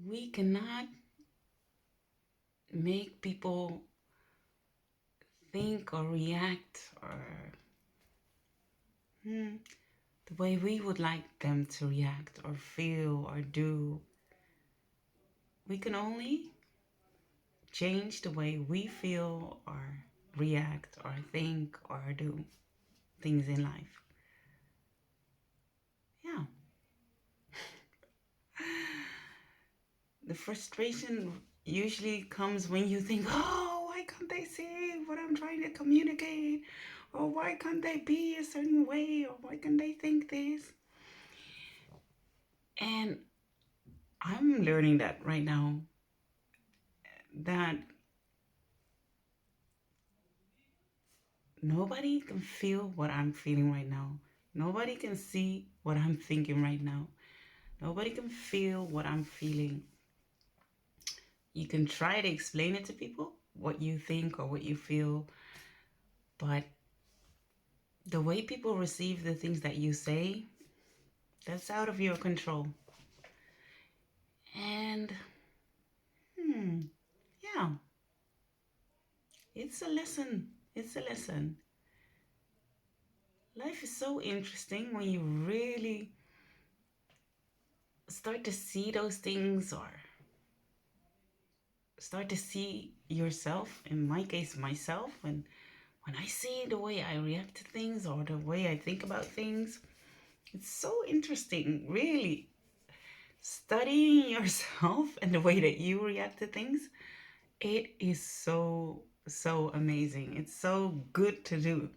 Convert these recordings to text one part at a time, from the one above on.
We cannot make people think or react or the way we would like them to react or feel or do. We can only change the way we feel or react or think or do things in life. Yeah. The frustration usually comes when you think, oh, why can't they see what I'm trying to communicate? Or why can't they be a certain way? Or why can't they think this? And I'm learning that right now, that nobody can feel what I'm feeling right now. Nobody can see what I'm thinking right now. Nobody can feel what I'm feeling. You can try to explain it to people, what you think or what you feel, but the way people receive the things that you say, that's out of your control. And yeah, it's a lesson. It's a lesson. Life is so interesting when you really start to see those things or start to see yourself, in my case myself, and when I see the way I react to things or the way I think about things, it's so interesting, really. Studying yourself and the way that you react to things, it is so amazing. It's so good to do.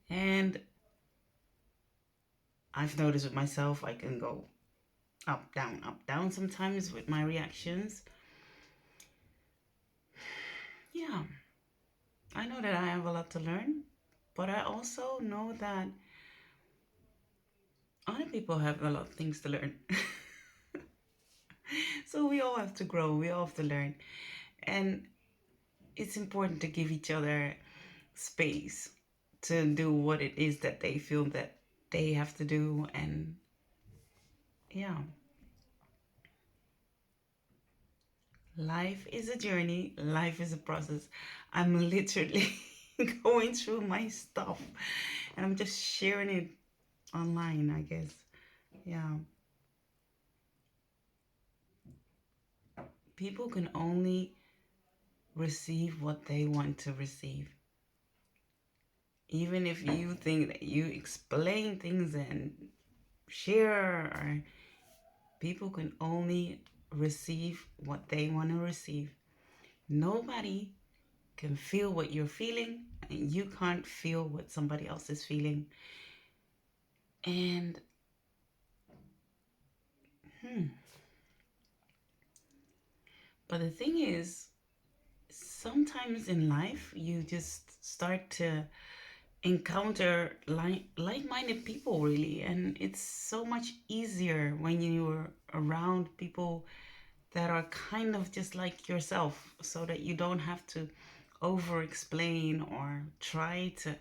And I've noticed with myself, I can go up down sometimes with my reactions. Yeah, I know that I have a lot to learn, but I also know that other people have a lot of things to learn. So we all have to grow, we all have to learn. And it's important to give each other space to do what it is that they feel that they have to do. And yeah, life is a journey, life is a process. I'm literally going through my stuff and I'm just sharing it online, I guess. Yeah. People can only receive what they want to receive. Even if you think that you explain things and share, or people can only receive what they want to receive. Nobody can feel what you're feeling, and you can't feel what somebody else is feeling. And but the thing is, sometimes in life you just start to encounter like-minded people, really, and it's so much easier when you're around people that are kind of just like yourself, so that you don't have to over explain or try to,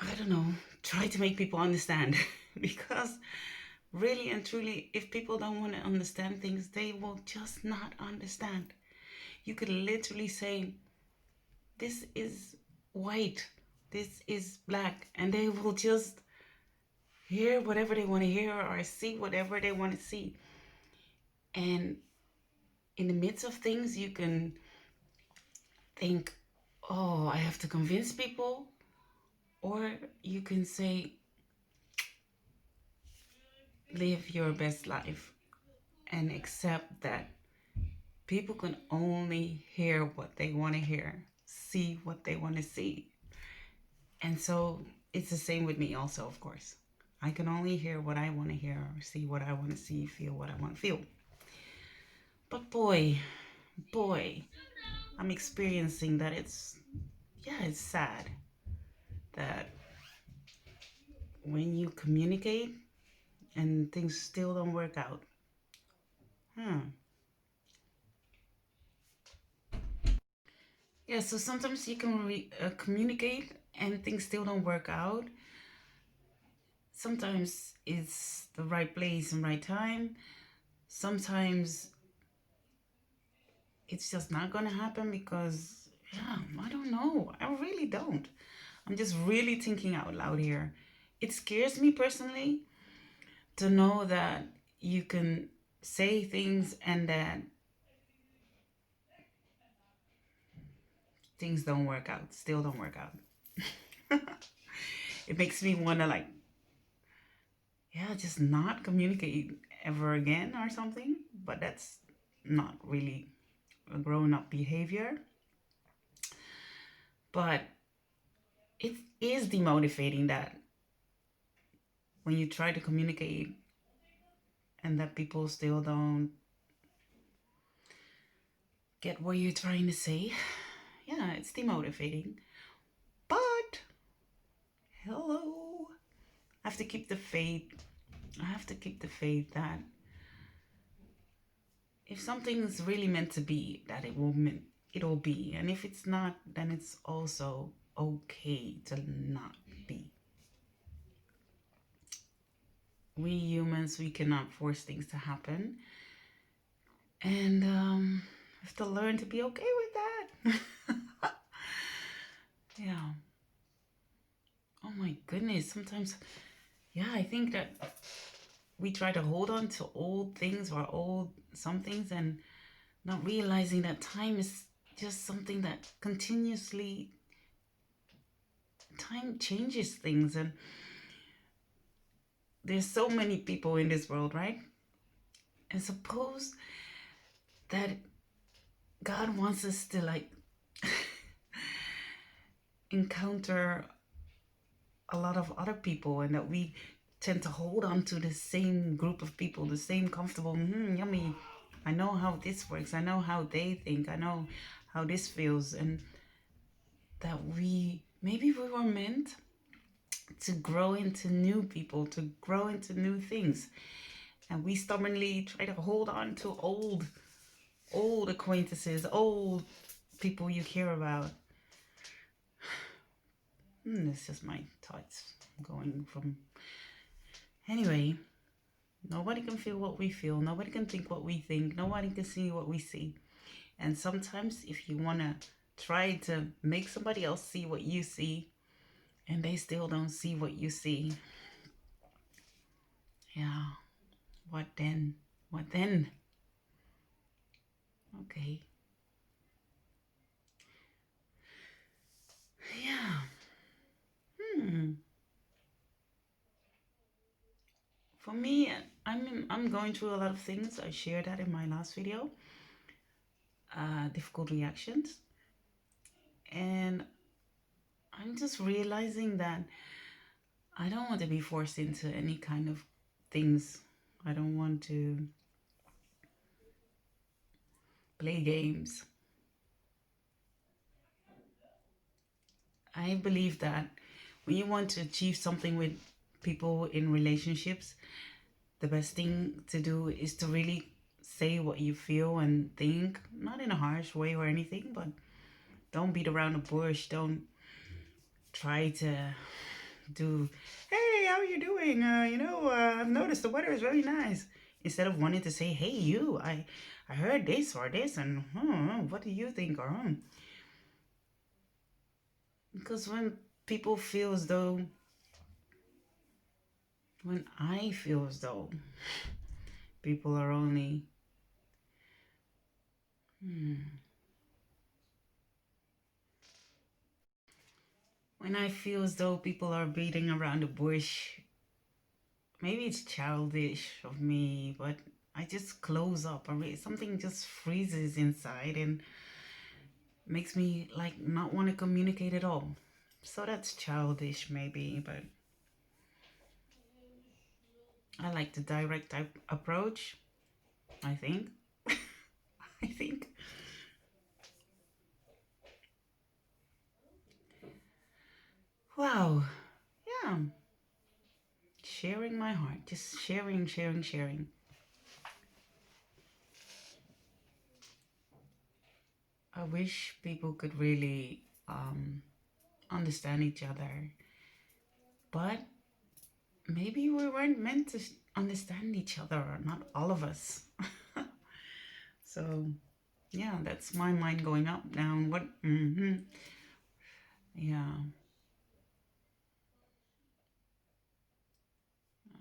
I don't know, try to make people understand. Because really and truly, if people don't want to understand things, they will just not understand. You could literally say, this is white, this is black, and they will just hear whatever they want to hear or see whatever they want to see. And in the midst of things, you can think, oh, I have to convince people. Or you can say, live your best life and accept that people can only hear what they want to hear, see what they want to see. And so it's the same with me, also, of course. I can only hear what I want to hear, see what I want to see, feel what I want to feel. But boy, I'm experiencing that it's sad that when you communicate and things still don't work out. Hmm. Yeah, so sometimes you can communicate and things still don't work out. sometimes it's the right place and right time. Sometimes it's just not gonna happen because, yeah, I don't know. I really don't. I'm just really thinking out loud here. It scares me personally to know that you can say things and that things don't work out, still don't work out. It makes me want to, like, yeah, just not communicate ever again or something. But that's not really a grown up behavior. But it is demotivating that when you try to communicate and that people still don't get what you're trying to say. Yeah, it's demotivating. But hello, I have to keep the faith. I have to keep the faith that if something's really meant to be, that it'll be, and if it's not, then it's also okay to not be. We humans, we cannot force things to happen, and we have to learn to be okay with that. Yeah. Oh my goodness. Sometimes, yeah, I think that we try to hold on to old things or old some things and not realizing that time is just something that continuously, time changes things. And there's so many people in this world, right? And suppose that God wants us to, like, encounter a lot of other people, and that we tend to hold on to the same group of people, the same comfortable, yummy. I know how this works. I know how they think. I know how this feels. And that maybe we were meant to grow into new people, to grow into new things. And we stubbornly try to hold on to old acquaintances, old people you care about. It's just my thoughts going from. Anyway, nobody can feel what we feel. Nobody can think what we think. Nobody can see what we see. And sometimes, if you want to try to make somebody else see what you see, and they still don't see what you see, yeah, what then? What then? Okay. Yeah. For me, I'm going through a lot of things. I shared that in my last video. Difficult reactions, and I'm just realizing that I don't want to be forced into any kind of things. I don't want to play games. I believe that when you want to achieve something with people in relationships, the best thing to do is to really say what you feel and think, not in a harsh way or anything, but don't beat around the bush. Don't try to do, hey, how are you doing? I've noticed the weather is very nice. Instead of wanting to say, hey, you, I heard this or this, and what do you think? Or because when people feel as though, when I feel as though people are only, when I feel as though people are beating around the bush, maybe it's childish of me, but I just close up. Something just freezes inside and makes me, like, not want to communicate at all. So that's childish maybe, but I like the direct type approach, I think. I think. Wow. Yeah. Sharing my heart. Just sharing, sharing, sharing. I wish people could really understand each other. But maybe we weren't meant to understand each other, or not all of us. So yeah, that's my mind going up, down. What? Yeah.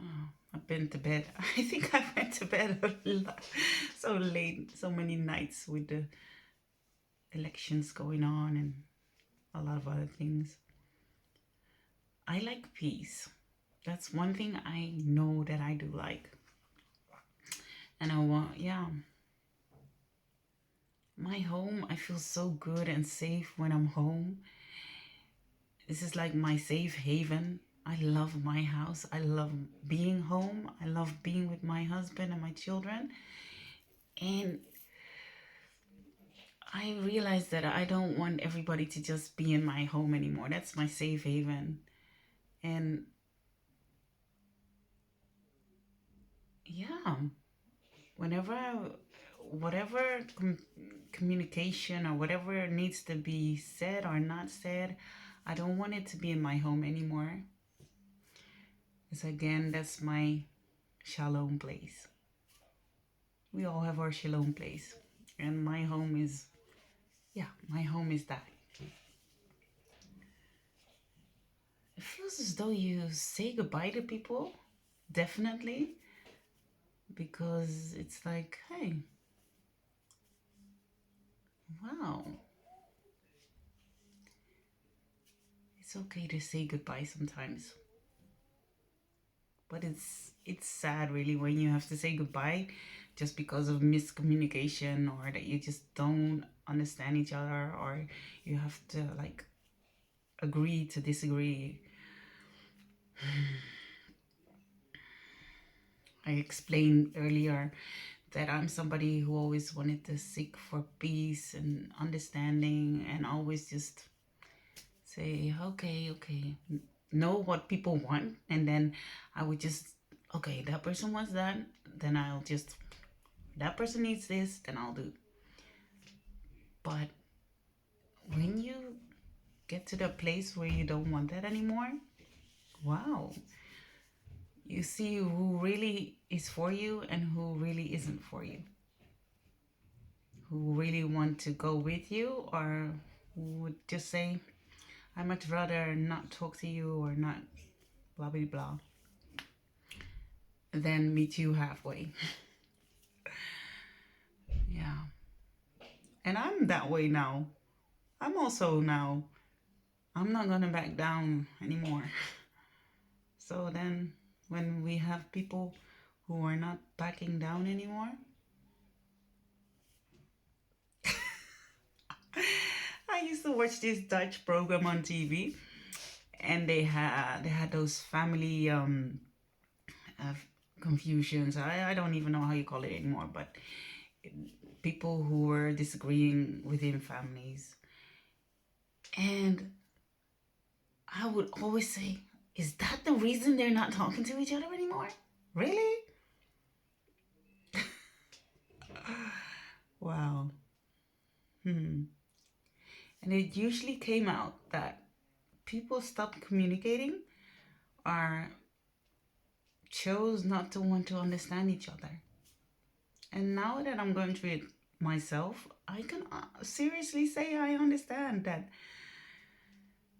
Oh, I've been to bed. I think I went to bed a lot, so late, so many nights with the elections going on and a lot of other things. I like peace. That's one thing I know that I do like. And I want, yeah, my home, I feel so good and safe when I'm home. This is like my safe haven. I love my house. I love being home. I love being with my husband and my children. And I realized that I don't want everybody to just be in my home anymore. That's my safe haven. And yeah, whenever, whatever communication or whatever needs to be said or not said, I don't want it to be in my home anymore. Because again, that's my shalom place. We all have our shalom place. And my home is, yeah, my home is that. It feels as though you say goodbye to people, definitely, because it's like, hey, wow, it's okay to say goodbye sometimes. But it's sad really when you have to say goodbye just because of miscommunication, or that you just don't understand each other, or you have to like agree to disagree. I explained earlier that I'm somebody who always wanted to seek for peace and understanding, and always just say, okay, okay, know what people want. And then I would just, okay, that person wants that, then I'll just, that person needs this, then I'll do. But when you get to the place where you don't want that anymore, wow, you see who really is for you and who really isn't for you. Who really want to go with you, or who would just say, I much rather not talk to you or not blah blah blah than meet you halfway. Yeah. And I'm that way now. I'm also now, I'm not gonna back down anymore. So then when we have people who are not backing down anymore, I used to watch this Dutch program on TV, and they had those family uh, confusions. I don't even know how you call it anymore, but people who were disagreeing within families. And I would always say, is that the reason they're not talking to each other anymore? Really? Wow. Hmm. And it usually came out that people stopped communicating or chose not to want to understand each other. And now that I'm going through it myself, I can seriously say I understand that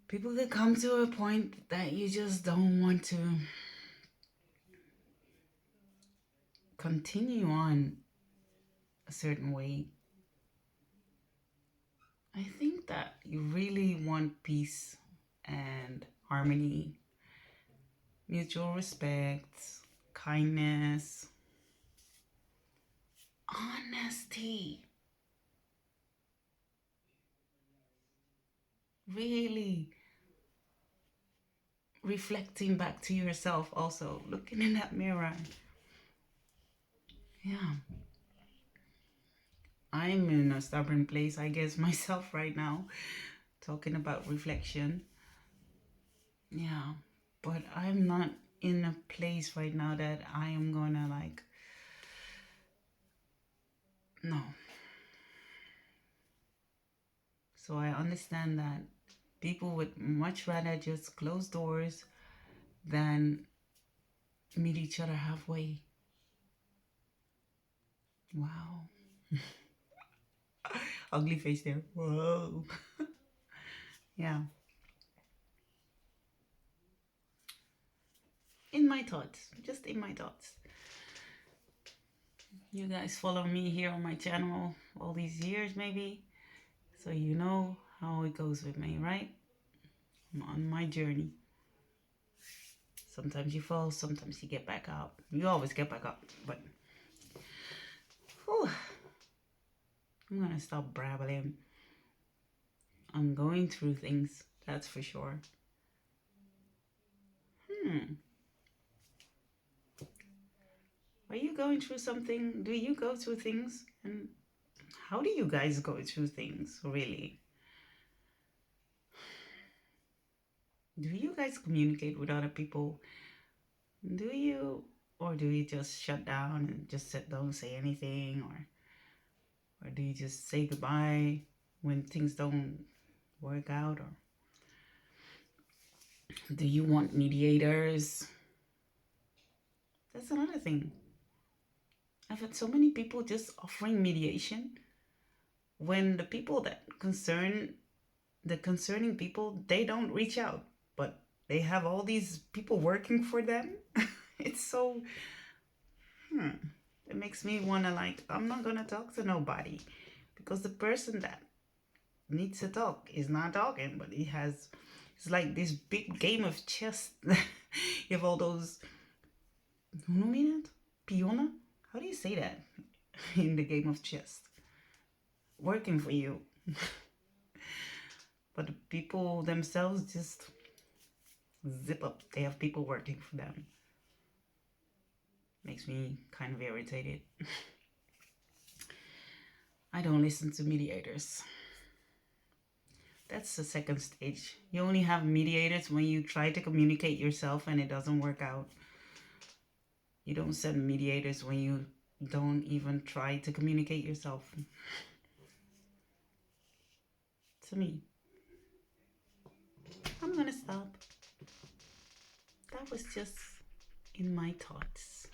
people that come to a point that you just don't want to continue on a certain way. I think that you really want peace and harmony, mutual respect, kindness, honesty. Really reflecting back to yourself, also looking in that mirror. Yeah, I'm in a stubborn place, I guess, myself right now, talking about reflection. Yeah, but I'm not in a place right now that I am gonna like, no. So I understand that people would much rather just close doors than meet each other halfway. Wow. Ugly face there. Whoa. Yeah. In my thoughts. Just in my thoughts. You guys follow me here on my channel all these years, maybe. So you know how it goes with me, right? I'm on my journey. Sometimes you fall, sometimes you get back up. You always get back up, but whew, I'm gonna stop brabbling. I'm going through things, that's for sure. Are you going through something? Do you go through things? And how do you guys go through things, really? Do you guys communicate with other people? Do you? Or do you just shut down and just don't say anything? Or do you just say goodbye when things don't work out? Or do you want mediators? That's another thing. I've had so many people just offering mediation when the people that the concerning people, they don't reach out, but they have all these people working for them. It's so, it makes me want to, like, I'm not going to talk to nobody because the person that needs to talk is not talking, but it's like this big game of chess. You have all those, Piona? How do you say that in the game of chess? Working for you. But the people themselves just zip up. They have people working for them. Makes me kind of irritated. I don't listen to mediators. That's the second stage. You only have mediators when you try to communicate yourself and it doesn't work out. You don't send mediators when you don't even try to communicate yourself. To me. I'm gonna stop. That was just in my thoughts.